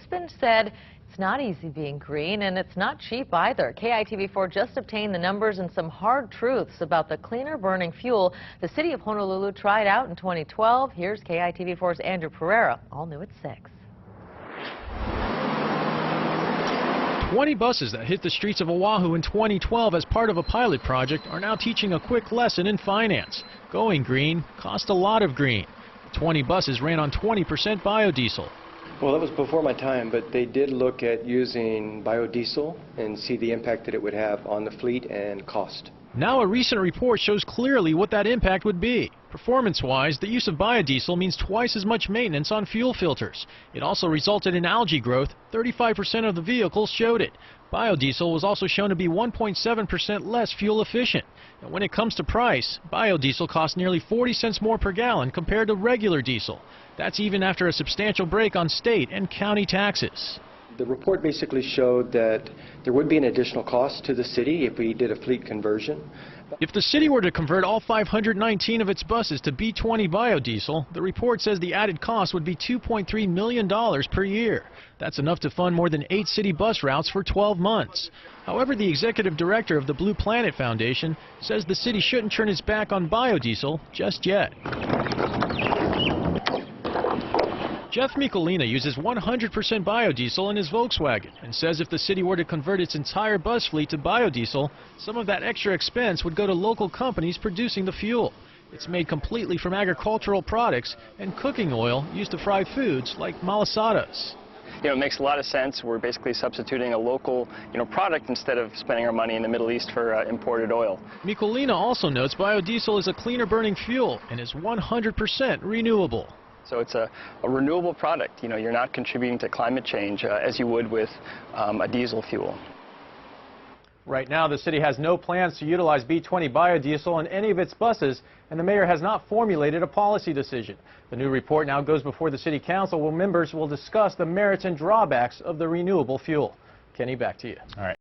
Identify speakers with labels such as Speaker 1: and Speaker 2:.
Speaker 1: been said it's not easy being green, and it's not cheap either. KITV4 just obtained the numbers and some hard truths about the cleaner burning fuel the city of Honolulu tried out in 2012. Here's KITV4's Andrew Pereira, all new at 6.
Speaker 2: 20 buses that hit the streets of Oahu in 2012 as part of a pilot project are now teaching a quick lesson in finance. Going green cost a lot of green. The 20 buses ran on 20% biodiesel.
Speaker 3: Well, that was before my time, but they did look at using biodiesel and see the impact that it would have on the fleet and cost.
Speaker 2: Now a recent report shows clearly what that impact would be. Performance-wise, the use of biodiesel means twice as much maintenance on fuel filters. It also resulted in algae growth. 35% of the vehicles showed it. Biodiesel was also shown to be 1.7% less fuel efficient. And when it comes to price, biodiesel costs nearly 40 cents more per gallon compared to regular diesel. That's even after a substantial break on state and county taxes.
Speaker 3: The report basically showed that there would be an additional cost to the city if we did a fleet conversion.
Speaker 2: If the city were to convert all 519 of its buses to B20 biodiesel, the report says the added cost would be $2.3 million per year. That's enough to fund more than 8 city bus routes for 12 months. However, the executive director of the Blue Planet Foundation says the city shouldn't turn its back on biodiesel just yet. Jeff Mikolina uses 100% biodiesel in his Volkswagen and says if the city were to convert its entire bus fleet to biodiesel, some of that extra expense would go to local companies producing the fuel. It's made completely from agricultural products and cooking oil used to fry foods like malasadas.
Speaker 4: It makes a lot of sense. We're basically substituting a local, product instead of spending our money in the Middle East for imported oil.
Speaker 2: Mikolina also notes biodiesel is a cleaner burning fuel and is 100% renewable.
Speaker 4: So it's a renewable product. You're not contributing to climate change as you would with a diesel fuel.
Speaker 5: Right now, the city has no plans to utilize B20 biodiesel in any of its buses, and the mayor has not formulated a policy decision. The new report now goes before the city council, where members will discuss the merits and drawbacks of the renewable fuel. Kenny, back to you.
Speaker 6: All right.